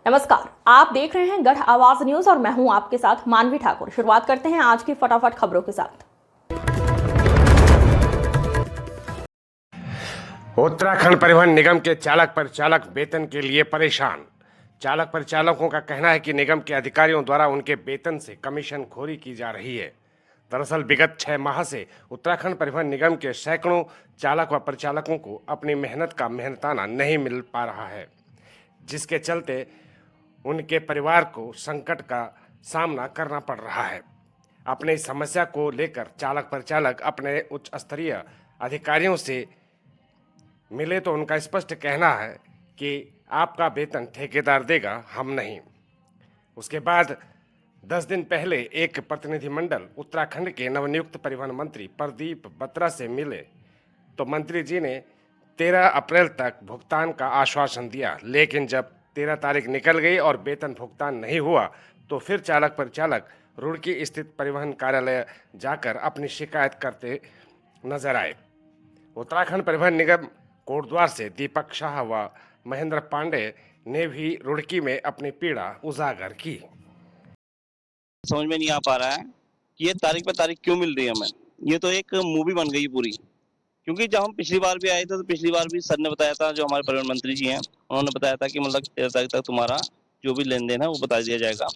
नमस्कार, आप देख रहे हैं गढ़ आवाज न्यूज और मैं हूं आपके साथ मानवी ठाकुर। शुरुआत करते हैं आज की फटाफट खबरों के साथ। उत्तराखंड परिवहन निगम के चालक परिचालक वेतन के लिए परेशान। चालक परिचालकों का कहना है कि निगम के अधिकारियों द्वारा उनके वेतन से कमीशन खोरी की जा रही है। दरअसल विगत 6 माह से उत्तराखंड परिवहन निगम के सैकड़ों चालक व परिचालकों को अपनी मेहनत का मेहनताना नहीं मिल पा रहा है, जिसके चलते उनके परिवार को संकट का सामना करना पड़ रहा है। अपनी इस समस्या को लेकर चालक परिचालक अपने उच्च स्तरीय अधिकारियों से मिले तो उनका स्पष्ट कहना है कि आपका वेतन ठेकेदार देगा, हम नहीं। उसके बाद 10 दिन पहले एक प्रतिनिधिमंडल उत्तराखंड के नवनियुक्त परिवहन मंत्री प्रदीप बत्रा से मिले तो मंत्री जी ने 13 अप्रैल तक भुगतान का आश्वासन दिया, लेकिन जब 13 तारीख निकल गई और वेतन भुगतान नहीं हुआ तो फिर चालक परिचालक रुड़की स्थित परिवहन कार्यालय जाकर अपनी शिकायत करते नजर आए। उत्तराखंड परिवहन निगम कोटद्वार से दीपक शाह व महेंद्र पांडे ने भी रुड़की में अपनी पीड़ा उजागर की। समझ में नहीं आ पा रहा है कि ये तारीख पे तारीख क्यों मिल रही है हमें। ये तो एक मूवी बन गई पूरी, क्योंकि जब हम पिछली बार भी आए थे तो पिछली बार भी सर ने बताया था, जो हमारे परिवहन मंत्री जी हैं उन्होंने बताया था कि मतलब 13 तारीख तक तुम्हारा जो भी लेन देन है वो बता दिया जाएगा।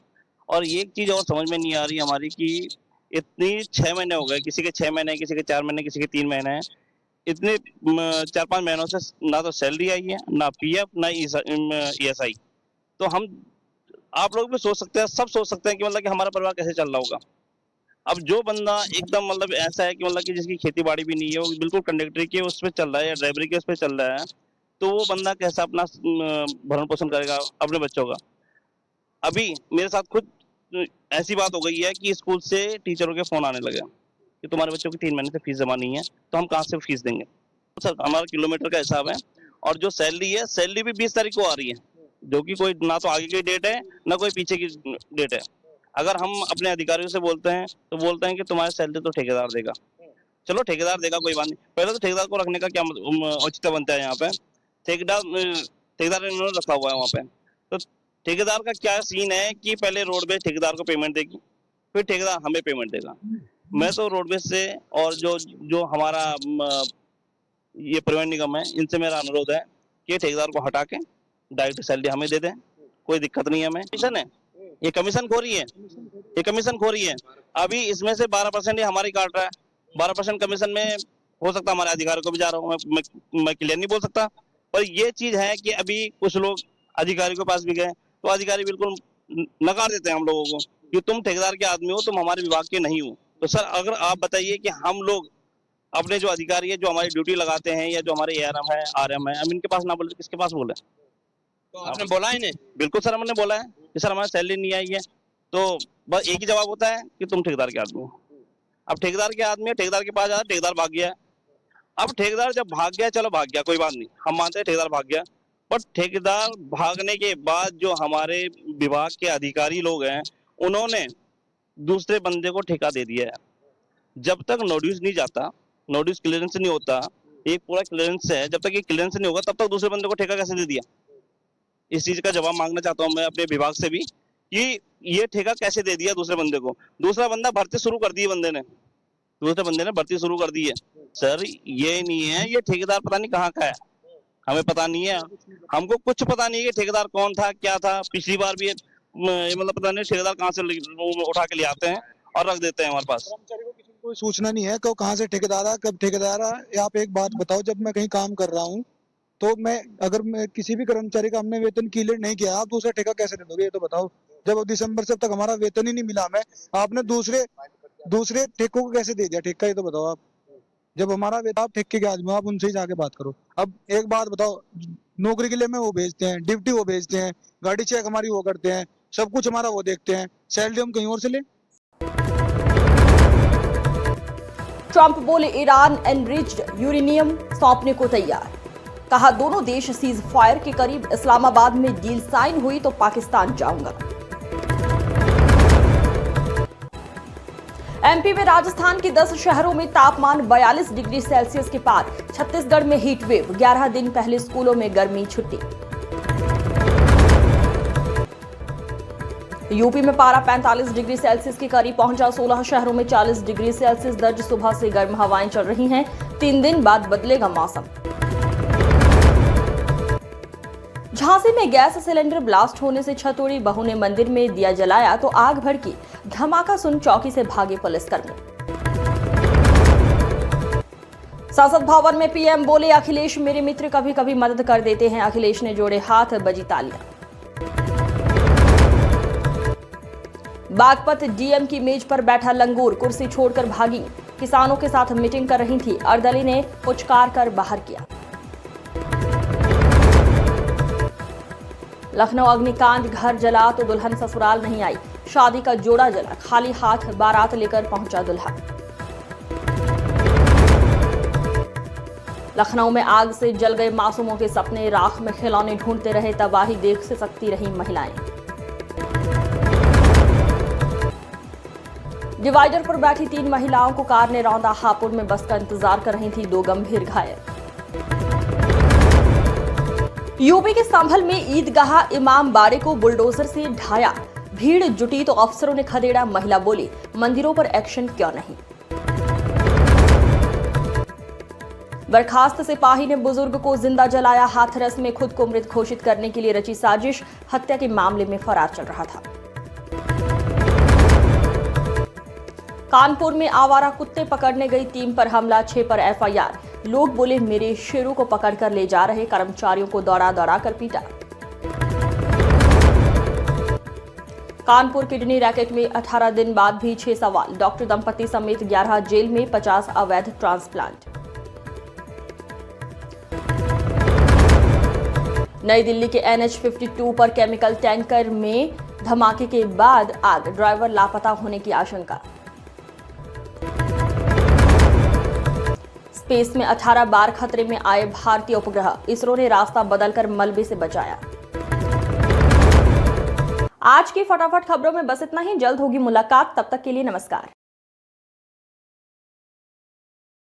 और ये एक चीज़ और समझ में नहीं आ रही हमारी कि इतनी 6 महीने हो गए, किसी के 6 महीने, किसी के 4 महीने, किसी के 3 महीने हैं, इतने 4-5 महीनों से ना तो सैलरी आई है, ना पीएफ, ना ईएसआई। तो हम आप लोग भी सोच सकते हैं, सब सोच सकते हैं कि मतलब कि हमारा परिवार कैसे चल रहा होगा। अब जो बंदा एकदम मतलब ऐसा है कि मतलब कि जिसकी खेती बाड़ी भी नहीं है, वो बिल्कुल कंडक्टरी के उस पर चल रहा है या ड्राइवरी के उस पर चल रहा है, तो वो बंदा कैसा अपना भरण पोषण करेगा अपने बच्चों का। अभी मेरे साथ खुद ऐसी बात हो गई है कि स्कूल से टीचरों के फोन आने लगे कि तुम्हारे बच्चों की 3 महीने से फीस जमा नहीं है, तो हम कहाँ से फीस देंगे। तो सर हमारा किलोमीटर का हिसाब है, और जो सैलरी है, सैलरी भी 20 तारीख को आ रही है, जो कि कोई ना तो आगे की डेट है ना कोई पीछे की डेट है। अगर हम अपने अधिकारियों से बोलते हैं तो बोलते हैं कि तुम्हारी सैलरी तो ठेकेदार देगा। चलो ठेकेदार देगा, कोई बात नहीं, पहले तो ठेकेदार को रखने का क्या औचित्य बनता है यहाँ पे। ठेकेदार इन्होंने रखा हुआ है वहाँ पे, तो ठेकेदार का क्या सीन है कि पहले रोडवेज ठेकेदार को पेमेंट देगी, फिर ठेकेदार हमें पेमेंट देगा। मैं तो रोडवेज से और जो हमारा ये परिवहन निगम है, इनसे मेरा अनुरोध है कि ठेकेदार को हटा के डायरेक्ट सैलरी हमें दे दें, कोई दिक्कत नहीं है हमें। कमीशन है, ये कमीशन खोरी है, ये कमीशन खोरी है। अभी इसमें से 12% ये हमारी काट रहा है। 12% कमीशन में हो सकता है हमारे अधिकारी को भी जा रहा हूँ, मैं क्लियर नहीं बोल सकता, पर ये चीज है कि अभी कुछ लोग अधिकारी के पास भी गए तो अधिकारी बिल्कुल नकार देते हैं हम लोगों को कि तुम ठेकेदार के आदमी हो, तुम हमारे विभाग के नहीं हो। तो सर अगर आप बताइए कि हम लोग अपने जो अधिकारी है, जो हमारी ड्यूटी लगाते हैं, या जो हमारे एआरएम है, आरएम है, हम इनके पास ना बोले किसके पास बोले। तो आपने बोला है इन्हें? बिल्कुल सर, हमने बोला है कि सर हमारी सैलरी नहीं आई है, तो बस एक ही जवाब होता है कि तुम ठेकेदार के आदमी हो। अब ठेकेदार के आदमी है, ठेकेदार के पास जाता, ठेकेदार भाग गया। अब ठेकेदार जब भाग गया, चलो भाग गया, कोई बात नहीं, हम मानते हैं ठेकेदार भाग गया, पर ठेकेदार भागने के बाद जो हमारे विभाग के अधिकारी लोग हैं, उन्होंने दूसरे बंदे को ठेका दे दिया है। जब तक नोटिस नहीं जाता, नोटिस क्लियरेंस नहीं होता, एक पूरा क्लियरेंस है, जब तक ये क्लियरेंस नहीं होगा तब तक दूसरे बंदे को ठेका कैसे दे दिया। इस चीज का जवाब मांगना चाहता हूं मैं अपने विभाग से भी कि ये ठेका कैसे दे दिया दूसरे बंदे को। दूसरा बंदा भर्ती शुरू कर दी है, दूसरे बंदे ने भर्ती शुरू कर दी है। सर ये नहीं है, ये ठेकेदार पता नहीं कहाँ का है, हमें पता नहीं है, हमको कुछ पता नहीं है कि ठेकेदार कौन था, क्या था। पिछली बार भी मतलब पता नहीं ठेकेदार कहाँ से उठा के ले आते हैं और रख देते हैं हमारे पास। कोई सूचना नहीं है कि कहाँ से ठेकेदार है, कब ठेकेदार है। आप एक बात बताओ, जब मैं कहीं काम कर रहा हूँ तो अगर मैं किसी भी कर्मचारी का हमने वेतन क्लियर नहीं किया, आप दूसरा ठेका कैसे दे दोगे, ये तो बताओ। जब दिसंबर से अब तक हमारा वेतन ही नहीं मिला हमें, आपने दूसरे ठेकों को कैसे दे दिया ठेका, ये तो बताओ आप। जब हमारा वेतन, आप ठेके के आदमी हो, आप उनसे ही जाके बात करो। अब एक बात बताओ, नौकरी के लिए हमें वो भेजते हैं, ड्यूटी वो भेजते हैं, गाड़ी चेक हमारी वो करते हैं, सब कुछ हमारा वो देखते हैं, सैलरी हम कहीं और से ले। ट्रंप बोले ईरान एनरिच्ड यूरेनियम सौंपने को तैयार। कहा दोनों देश सीज फायर के करीब, इस्लामाबाद में डील साइन हुई तो पाकिस्तान जाऊंगा। एमपी में राजस्थान के 10 शहरों में तापमान 42 डिग्री सेल्सियस के पार। छत्तीसगढ़ में हीट वेव, 11 दिन पहले स्कूलों में गर्मी छुट्टी। यूपी में पारा 45 डिग्री सेल्सियस के करीब पहुंचा। 16 शहरों में 40 डिग्री सेल्सियस दर्ज। सुबह से गर्म हवाएं चल रही हैं। 3 दिन बाद बदलेगा मौसम। झांसी में गैस सिलेंडर ब्लास्ट होने से छत उड़ी। बहू ने मंदिर में दिया जलाया तो आग भड़की। धमाका सुन चौकी से भागे पुलिसकर्मी। संसद भवन में पीएम बोले, अखिलेश मेरे मित्र, कभी कभी मदद कर देते हैं। अखिलेश ने जोड़े हाथ, बजी तालियां। बागपत डीएम की मेज पर बैठा लंगूर, कुर्सी छोड़कर भागी। किसानों के साथ मीटिंग कर रही थी। अर्दली ने पुचकार कर बाहर किया। लखनऊ अग्निकांड, घर जला तो दुल्हन ससुराल नहीं आई। शादी का जोड़ा जला, खाली हाथ बारात लेकर पहुंचा दूल्हा। लखनऊ में आग से जल गए मासूमों के सपने। राख में खिलौने ढूंढते रहे। तबाही देख से सकती रही महिलाएं। डिवाइडर पर बैठी 3 महिलाओं को कार ने रौंदा। हापुड़ में बस का इंतजार कर रही थी। 2 गंभीर घायल। यूपी के संभल में ईदगाह इमाम बाड़े को बुलडोजर से ढाया। भीड़ जुटी तो अफसरों ने खदेड़ा। महिला बोली, मंदिरों पर एक्शन क्यों नहीं। बर्खास्त सिपाही ने बुजुर्ग को जिंदा जलाया। हाथरस में खुद को मृत घोषित करने के लिए रची साजिश। हत्या के मामले में फरार चल रहा था। कानपुर में आवारा कुत्ते पकड़ने गई टीम पर हमला। 6 पर एफआईआर। लोग बोले, मेरे शेरों को पकड़कर ले जा रहे। कर्मचारियों को दौड़ा दौड़ा कर पीटा। कानपुर किडनी रैकेट में 18 दिन बाद भी 6 सवाल। डॉक्टर दंपति समेत 11 जेल में, 50 अवैध ट्रांसप्लांट। नई दिल्ली के NH-52 पर केमिकल टैंकर में धमाके के बाद आग। ड्राइवर लापता होने की आशंका। स्पेस में 18 बार खतरे में आए भारतीय उपग्रह। इसरो ने रास्ता बदलकर मलबे से बचाया। आज की फटाफट खबरों में बस इतना ही। जल्द होगी मुलाकात, तब तक के लिए नमस्कार।